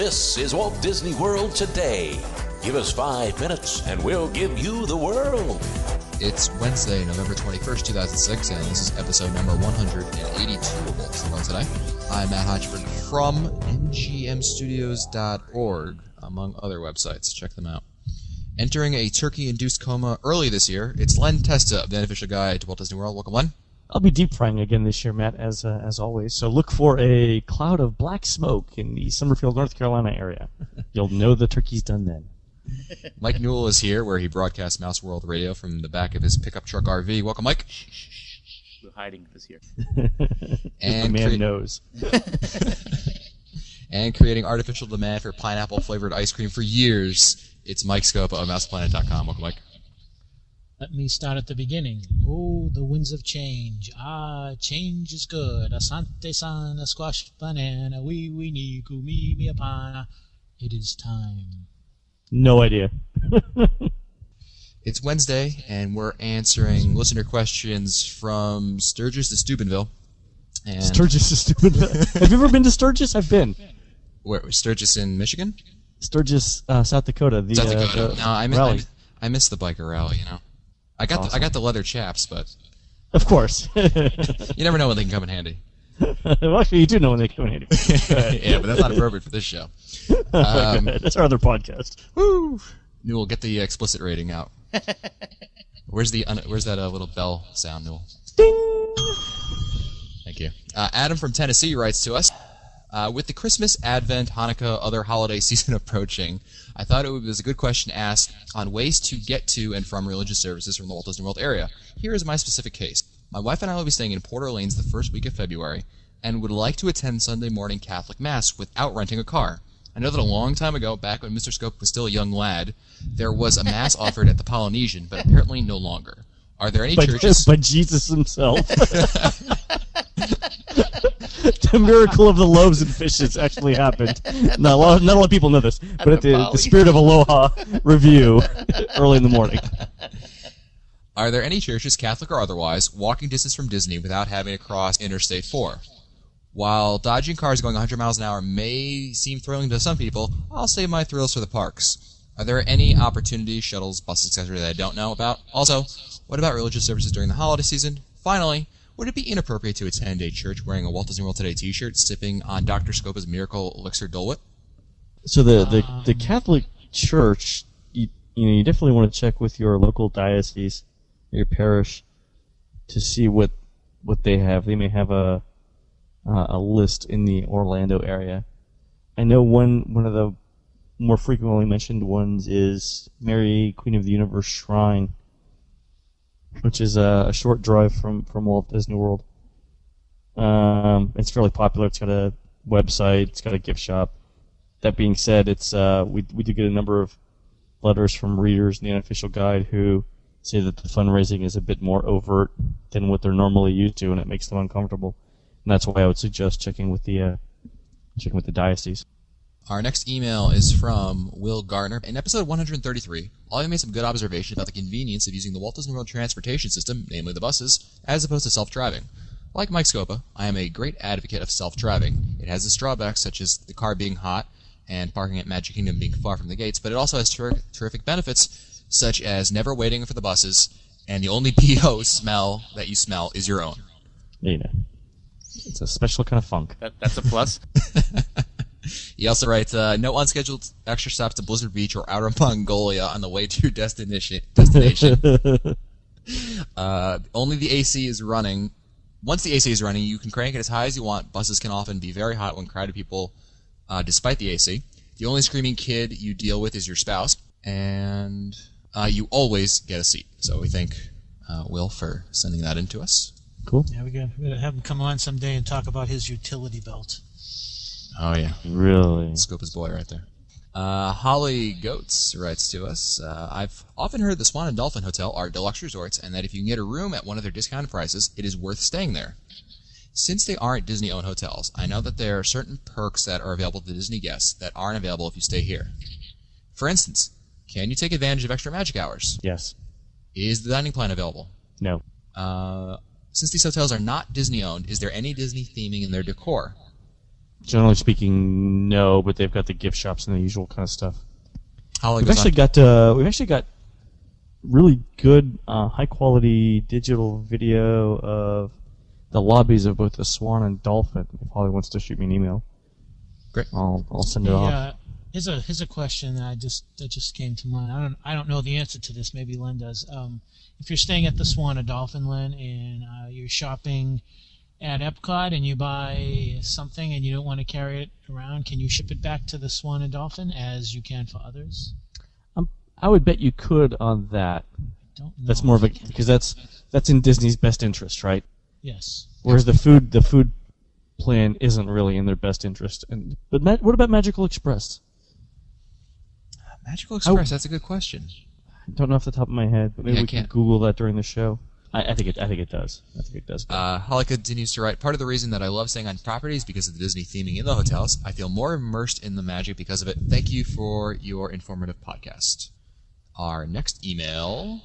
This is Walt Disney World Today. Give us 5 minutes and we'll give you the world. It's Wednesday, November 21st, 2006, and this is episode number 182 of Walt Disney World Today. I'm Matt Hodgford from ngmstudios.org, among other websites. Check them out. Entering a turkey-induced coma early this year, it's Len Testa of the Unofficial Guide to Walt Disney World. Welcome, Len. I'll be deep frying again this year, Matt, as always. So look for a cloud of black smoke in the Summerfield, North Carolina area. You'll know the turkey's done then. Mike Newell is here, where he broadcasts Mouse World Radio from the back of his pickup truck RV. Welcome, Mike. We're hiding this year. And the man knows. And creating artificial demand for pineapple-flavored ice cream for years, it's Mike Scopa of MousePlanet.com. Welcome, Mike. Let me start at the beginning. Oh, the winds of change. Ah, change is good. Asante san, a squash banana. We ni kumi mi apana. It is time. No idea. It's Wednesday, and we're answering listener questions from Sturgis to Steubenville. And Sturgis is stupid. Have you ever been to Sturgis? I've been. Where, Sturgis in Michigan? Sturgis, South Dakota. South Dakota. No, I missed the biker rally, you know. I got the leather chaps, but of course. you never know when they can come in handy. Well, actually, you do know when they come in handy. Yeah, but that's not appropriate for this show. That's our other podcast. Woo! Newell, get the explicit rating out. Where's that little bell sound, Newell? Ding! Thank you. Adam from Tennessee writes to us, with the Christmas, Advent, Hanukkah, other holiday season approaching, I thought it was a good question to ask on ways to get to and from religious services from the Walt Disney World area. Here is my specific case. My wife and I will be staying in Port Orleans the first week of February and would like to attend Sunday morning Catholic Mass without renting a car. I know that a long time ago, back when Mr. Scope was still a young lad, there was a Mass offered at the Polynesian, but apparently no longer. Are there any churches... But Jesus himself. The miracle of the loaves and fishes actually happened. Not a lot of people know this, but at the Spirit of Aloha review early in the morning. Are there any churches, Catholic or otherwise, walking distance from Disney without having to cross Interstate 4? While dodging cars going 100 miles an hour may seem thrilling to some people, I'll save my thrills for the parks. Are there any opportunities, shuttles, buses, etc. that I don't know about? Also, what about religious services during the holiday season? Finally, would it be inappropriate to attend a church wearing a Walt Disney World Today t-shirt sipping on Dr. Scopa's Miracle Elixir Dole Whip? So the Catholic Church, you definitely want to check with your local diocese, your parish, to see what they have. They may have a list in the Orlando area. I know one of the more frequently mentioned ones is Mary, Queen of the Universe Shrine, which is a short drive from Walt Disney World. It's fairly popular. It's got a website. It's got a gift shop. That being said, it's we do get a number of letters from readers in the Unofficial Guide who say that the fundraising is a bit more overt than what they're normally used to, and it makes them uncomfortable. And that's why I would suggest checking with the diocese. Our next email is from Will Gardner. In episode 133, Ollie made some good observations about the convenience of using the Walt Disney World transportation system, namely the buses, as opposed to self-driving. Like Mike Scopa, I am a great advocate of self-driving. It has its drawbacks, such as the car being hot and parking at Magic Kingdom being far from the gates, but it also has terrific benefits, such as never waiting for the buses, and the only BO smell that you smell is your own. Yeah. It's a special kind of funk. That's a plus. He also writes, no unscheduled extra stops to Blizzard Beach or Outer Mongolia on the way to your destination. Only the AC is running. Once the AC is running, you can crank it as high as you want. Buses can often be very hot when crowded people, despite the AC. The only screaming kid you deal with is your spouse, and you always get a seat. So we thank Will for sending that in to us. Cool. Yeah, we're gonna have him come on someday and talk about his utility belt. Oh, yeah. Really? Scopa's boy right there. Holly Goats writes to us, I've often heard the Swan and Dolphin Hotel are deluxe resorts, and that if you can get a room at one of their discounted prices, it is worth staying there. Since they aren't Disney-owned hotels, I know that there are certain perks that are available to Disney guests that aren't available if you stay here. For instance, can you take advantage of extra magic hours? Yes. Is the dining plan available? No. Since these hotels are not Disney-owned, is there any Disney theming in their decor? Generally speaking, no, but they've got the gift shops and the usual kind of stuff. Holly We've goes actually got really good, high quality digital video of the lobbies of both the Swan and Dolphin. If Holly wants to shoot me an email, Great. I'll send it off. Here's a question that just came to mind. I don't know the answer to this. Maybe Len does. If you're staying at the Swan or Dolphin, Len, and you're shopping at Epcot and you buy something and you don't want to carry it around, can you ship it back to the Swan and Dolphin as you can for others? I would bet you could on that. Don't know. That's more of a because that's in Disney's best interest, right? Yes. Whereas the food plan isn't really in their best interest. But what about Magical Express? Magical Express. That's a good question. I don't know off the top of my head, but maybe we can can't. Google that during the show. I think it does. I think it does. Holly continues to write, part of the reason that I love staying on property is because of the Disney theming in the hotels. I feel more immersed in the magic because of it. Thank you for your informative podcast. Our next email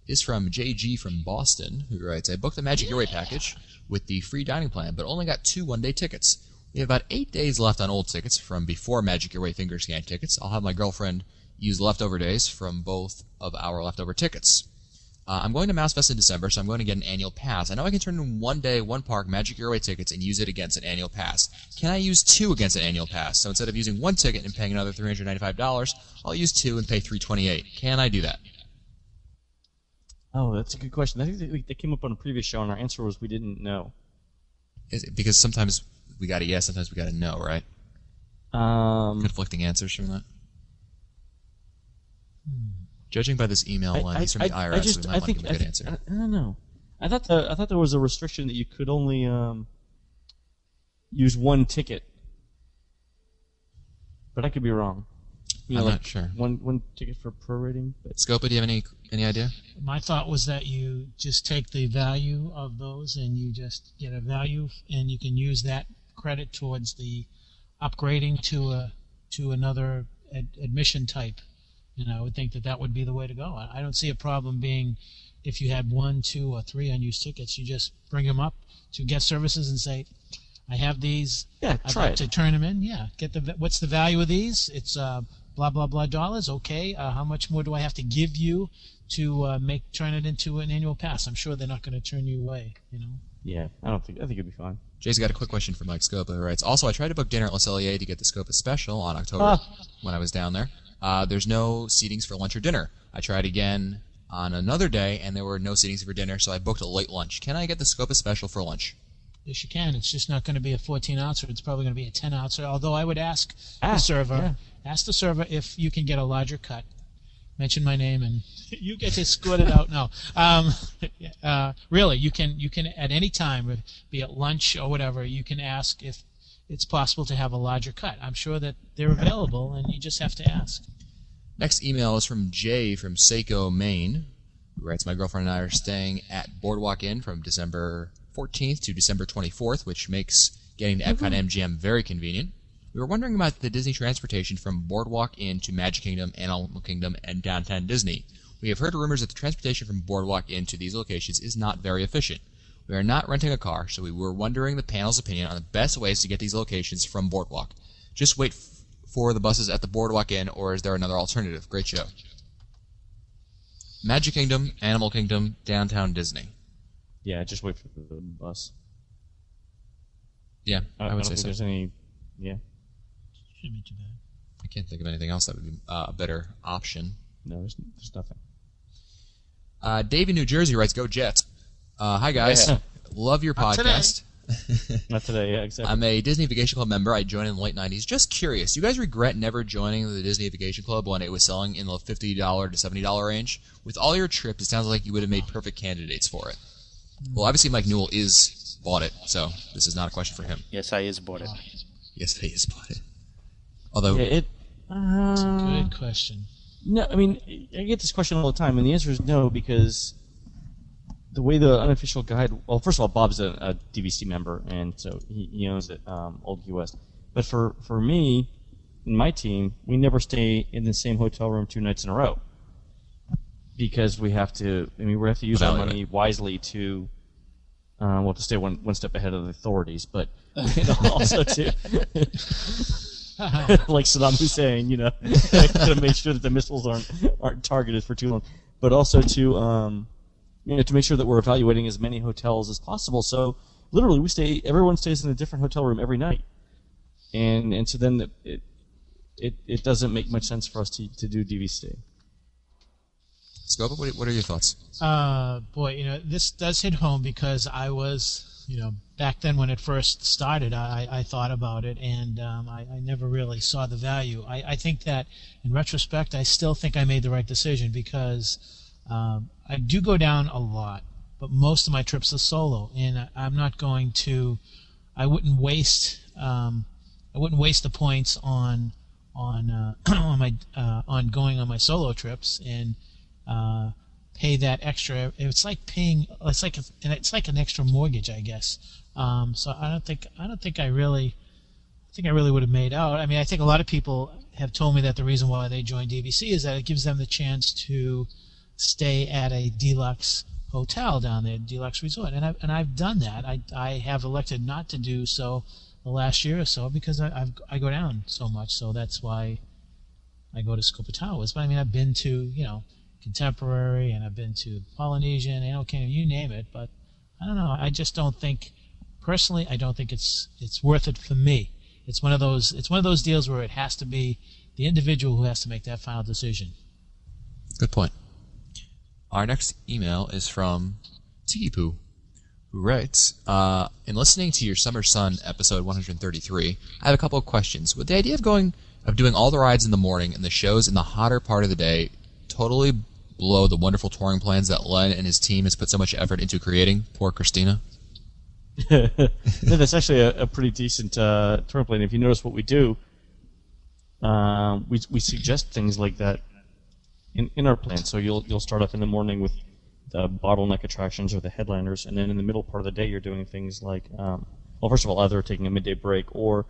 is from JG from Boston, who writes, I booked the Magic Your Way package with the free dining plan, but only got 2 one-day tickets. We have about 8 days left on old tickets from before Magic Your Way finger scan tickets. I'll have my girlfriend use leftover days from both of our leftover tickets. I'm going to Mouse Fest in December, so I'm going to get an annual pass. I know I can turn in 1 day, 1 park Magic Your Way tickets and use it against an annual pass. Can I use 2 against an annual pass? So instead of using 1 ticket and paying another $395, I'll use 2 and pay $328. Can I do that? Oh, that's a good question. I think they came up on a previous show, and our answer was we didn't know. Is it because sometimes we got a yes, sometimes we got a no, right? Conflicting answers from that. Judging by this email, he's from the IRS, so we might want to give him a good answer. I don't know. I thought there was a restriction that you could only use 1 ticket, but I could be wrong. I'm not sure. One ticket for prorating. Scopa, do you have any idea? My thought was that you just take the value of those and you just get a value, and you can use that credit towards the upgrading to another admission type. And I would think that would be the way to go. I don't see a problem being if you had 1, 2, or 3 unused tickets. You just bring them up to guest services and say, I have these. Yeah, I'd try like it. to turn them in. Yeah, what's the value of these? It's blah blah blah dollars. Okay, how much more do I have to give you to turn it into an annual pass? I'm sure they're not going to turn you away. Yeah, I think it'd be fine. Jay's got a quick question for Mike Scopa, who writes, also, I tried to book dinner at Le Cellier to get the Scopa special on October when I was down there. There's no seatings for lunch or dinner. I tried again on another day, and there were no seatings for dinner, so I booked a late lunch. Can I get the Scopa special for lunch? Yes, you can. It's just not going to be a 14-ouncer. It's probably going to be a 10-ouncer, although I would ask the server if you can get a larger cut. Mention my name, and you get escorted out. No. Really, you can at any time, be it lunch or whatever, you can ask if it's possible to have a larger cut. I'm sure that they're available, and you just have to ask. Next email is from Jay from Saco, Maine, who writes, my girlfriend and I are staying at Boardwalk Inn from December 14th to December 24th, which makes getting to Epcot MGM very convenient. We were wondering about the Disney transportation from Boardwalk Inn to Magic Kingdom, Animal Kingdom, and Downtown Disney. We have heard rumors that the transportation from Boardwalk Inn to these locations is not very efficient. We are not renting a car, so we were wondering the panel's opinion on the best ways to get these locations from Boardwalk. Just wait for the buses at the Boardwalk Inn, or is there another alternative? Great show. Magic Kingdom, Animal Kingdom, Downtown Disney. Yeah, just wait for the bus. Yeah, I would say don't think so. there's any. Yeah. Shouldn't be too bad. I can't think of anything else that would be a better option. No, there's nothing. Dave in New Jersey writes, Go Jets. Hi, guys. Yeah. Love your Not podcast. Not today, yeah, exactly. I'm a Disney Vacation Club member. I joined in the late 90s. Just curious, you guys regret never joining the Disney Vacation Club when it was selling in the $50 to $70 range? With all your trips, it sounds like you would have made perfect candidates for it. Well, obviously Mike Newell is bought it, so this is not a question for him. Yes, I is bought it. Yes, he is bought it. Although, Yeah, Good question. No, I mean, I get this question all the time, and the answer is no, because the way the unofficial guide... Well, first of all, Bob's a DVC member, and so he owns it, Old Key West. But for me, and my team, we never stay in the same hotel room 2 nights in a row. Because we have to... I mean, we have to use our money wisely to well, to stay one step ahead of the authorities, but also to like Saddam Hussein, to make sure that the missiles aren't targeted for too long, but also to to make sure that we're evaluating as many hotels as possible. So literally, everyone stays in a different hotel room every night, and so then it doesn't make much sense for us to do DVC. Scopa, what are your thoughts? Boy, this does hit home because I was, back then when it first started, I thought about it, and I never really saw the value. I think that, in retrospect, I still think I made the right decision because I do go down a lot, but most of my trips are solo, and I'm not going to. I wouldn't waste the points on going on my solo trips and pay that extra. It's like an extra mortgage, I guess. So I don't think I really would have made out. I mean, I think a lot of people have told me that the reason why they join DVC is that it gives them the chance to stay at a deluxe hotel down there, deluxe resort, and I've done that. I have elected not to do so the last year or so because I go down so much. So that's why I go to Scopa Towers. But I mean, I've been to Contemporary, and I've been to Polynesian, Animal Kingdom, you name it. But I don't know. I just don't think, personally, I don't think it's worth it for me. It's one of those deals where it has to be the individual who has to make that final decision. Good point. Our next email is from Tiki Poo, who writes, in listening to your Summer Sun episode 133, I have a couple of questions. Would the idea of doing all the rides in the morning and the shows in the hotter part of the day totally blow the wonderful touring plans that Len and his team has put so much effort into creating? Poor Christina. No, that's actually a pretty decent touring plan. If you notice what we do, we suggest things like that in our plan. So you'll start off in the morning with the bottleneck attractions or the headliners, and then in the middle part of the day you're doing things like, first of all, either taking a midday break or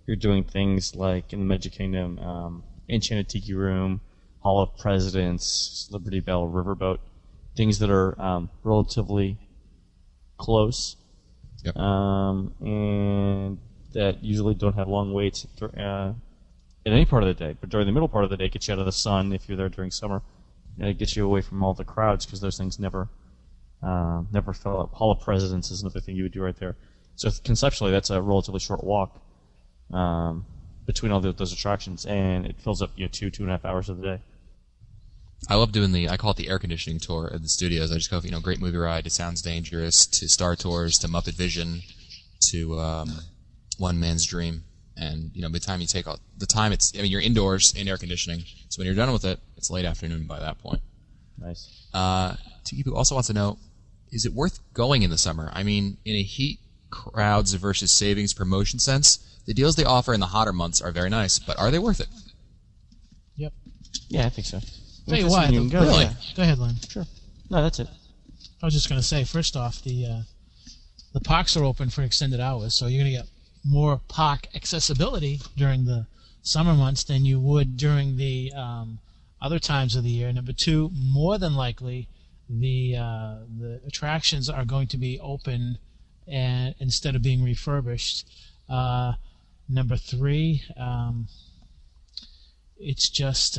you're doing things like in the Magic Kingdom, Enchanted Tiki Room, Hall of Presidents, Liberty Bell, Riverboat, things that are relatively close, yep. And that usually don't have long waits at any part of the day. But during the middle part of the day, it gets you out of the sun if you're there during summer, and it gets you away from all the crowds because those things never fill up. Hall of Presidents is another thing you would do right there. So conceptually, that's a relatively short walk between all those attractions, and it fills up 2.5 hours of the day. I love doing I call it the air conditioning tour at the studios. I just go, Great Movie Ride to Sounds Dangerous to Star Tours to Muppet Vision to One Man's Dream. And, by the time you take out the time, you're indoors in air conditioning. So when you're done with it, it's late afternoon by that point. Nice. Tiki also wants to know, is it worth going in the summer? I mean, in a heat, crowds versus savings promotion sense, the deals they offer in the hotter months are very nice, but are they worth it? Yep. Yeah, I think so. Tell you what, go. Really? Yeah. Go ahead, Len. Sure. No, that's it. I was just going to say, first off, the parks are open for extended hours, so you're going to get more park accessibility during the summer months than you would during the other times of the year. Number two, more than likely, the attractions are going to be open and instead of being refurbished. Number three, it's just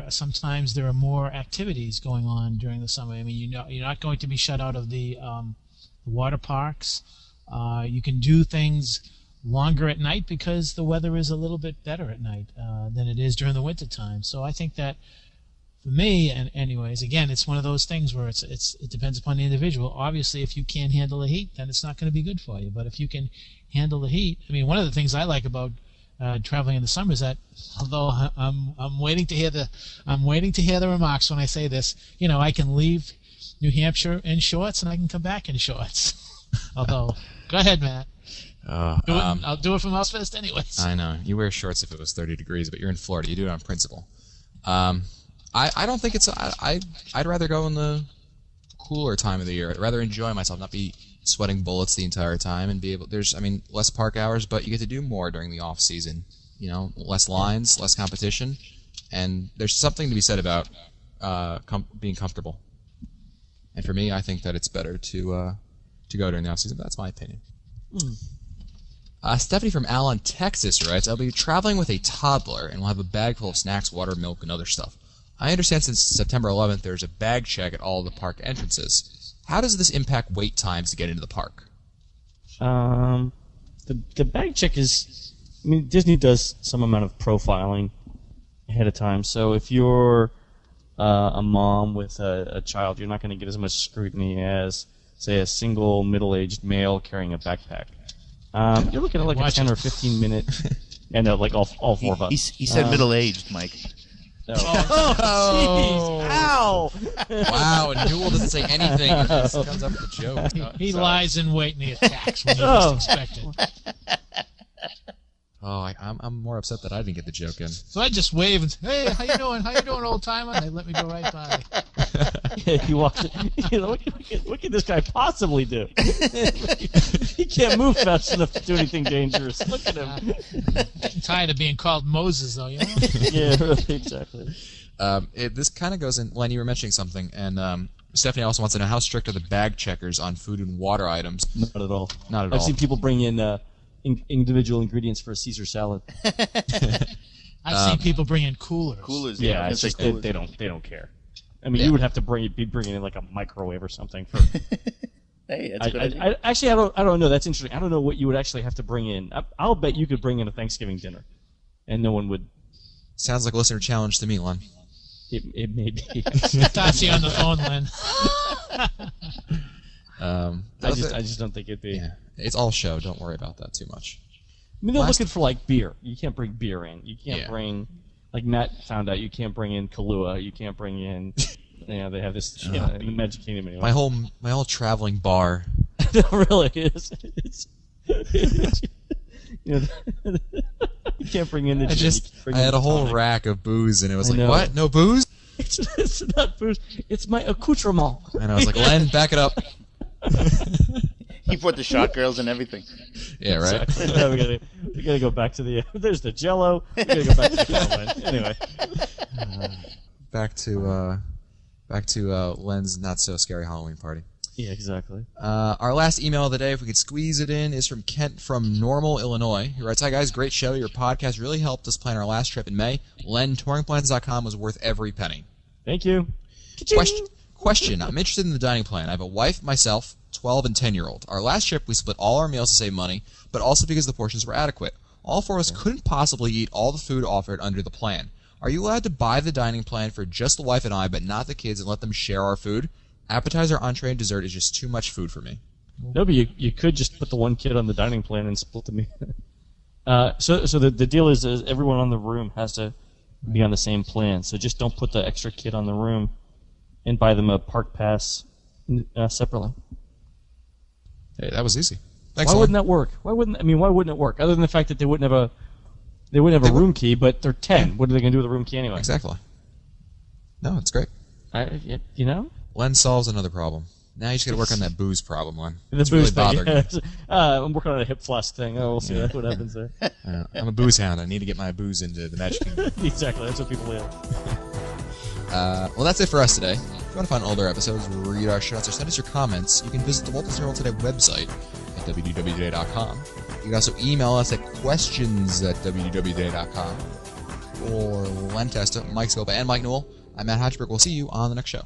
sometimes there are more activities going on during the summer. I mean, you're not going to be shut out of the water parks. You can do things longer at night because the weather is a little bit better at night than it is during the winter time. So I think that for me, and anyways, again, it's one of those things where it depends upon the individual. Obviously, if you can't handle the heat, then it's not going to be good for you. But if you can handle the heat, I mean, one of the things I like about traveling in the summer is that, although I'm waiting to hear the remarks when I say this, I can leave New Hampshire in shorts and I can come back in shorts. Although, go ahead, Matt. I'll do it from Ozfest anyways. I know. You wear shorts if it was 30 degrees, but you're in Florida. You do it on principle. I don't think I'd rather go in the cooler time of the year. I'd rather enjoy myself, not be sweating bullets the entire time, and be able. Less park hours, but you get to do more during the off season. Less lines, less competition, and there's something to be said about being comfortable. And for me, I think that it's better to to go during the off-season, but that's my opinion. Stephanie from Allen, Texas writes, I'll be traveling with a toddler and will have a bag full of snacks, water, milk, and other stuff. I understand since September 11th there's a bag check at all the park entrances. How does this impact wait times to get into the park? The bag check is, I mean, Disney does some amount of profiling ahead of time. So if you're a mom with a child, you're not going to get as much scrutiny as, say, a single middle-aged male carrying a backpack. You're looking at like a 10 or 15 minute, and like all four of us. He said middle-aged, Mike. Oh, jeez! Ow! Wow, and Newell doesn't say anything and just comes up with a joke. He lies in wait and he attacks when he least expect it. Oh, I'm more upset that I didn't get the joke in. So I just wave and say, hey, how you doing? How you doing, old timer? And they let me go right by. He walks. What can this guy possibly do? He can't move fast enough to do anything dangerous. Look at him. I'm tired of being called Moses, though, you know? Yeah, really, exactly. This kind of goes in, Len, you were mentioning something, and Stephanie also wants to know how strict are the bag checkers on food and water items? Not at all. Not at I've all. seen people bring in individual ingredients for a Caesar salad. I've seen people bring in coolers. Coolers, Yeah, I it's was just gonna say they don't care. I mean, Yeah. you would have to be bringing in like a microwave or something. For, Hey, that's a good idea. actually, I don't know. That's interesting. I don't know what you would actually have to bring in. I'll bet you could bring in a Thanksgiving dinner, and no one would. Sounds like a listener challenge to me, Len. It may be. Tati on the phone, Len. I just don't think it'd be. Yeah, it's all show. Don't worry about that too much. I mean, they're Last- looking for like beer. You can't bring beer in. You can't Yeah. bring, like Matt found out, you can't bring in Kahlua. You can't bring in. They have this in the Magic Kingdom anyway. My whole traveling bar. No, really, it's you can't bring in the. I had a whole rack of booze, and it was I like, know. what? No booze? It's not booze. It's my accoutrement. And I was like, Len, back it up. He brought the shot girls and everything. Yeah, right. Exactly. Now we gotta go back to the. There's the Jello. We gotta go back to the Jello. Anyway. Back to Len's not so scary Halloween party. Yeah, exactly. Our last email of the day, if we could squeeze it in, is from Kent from Normal, Illinois. He writes, hi guys, great show. Your podcast really helped us plan our last trip in May. Len, touringplans.com was worth every penny. Thank you. Question. I'm interested in the dining plan. I have a wife, myself, 12 and 10-year-old. Our last trip, we split all our meals to save money, but also because the portions were adequate. All four of us couldn't possibly eat all the food offered under the plan. Are you allowed to buy the dining plan for just the wife and I, but not the kids, and let them share our food? Appetizer, entree, and dessert is just too much food for me. No, but you could just put the one kid on the dining plan and split the meal. So the deal is everyone on the room has to be on the same plan. So just don't put the extra kid on the room and buy them a park pass separately. Hey, that was easy. Thanks, Why Len. wouldn't that work? Why wouldn't it work? Other than the fact that they wouldn't have a room key, but they're 10. What are they going to do with a room key anyway? Exactly. No, it's great. You know? Len solves another problem. Now you just got to work on that booze problem, Len. The It's really booze thing, bothering me. yeah. I'm working on a hip flask thing. Oh, we'll see what happens there. I'm a booze hound. I need to get my booze into the Magic Kingdom. Exactly. That's what people live. Well, that's it for us today. If you want to find older episodes, read our show notes, or send us your comments, you can visit the Walt Disney World Today website at www.today.com. You can also email us at questions@www.today.com. For Len Testa, Mike Scopa, and Mike Newell, I'm Matt Hodgeberg. We'll see you on the next show.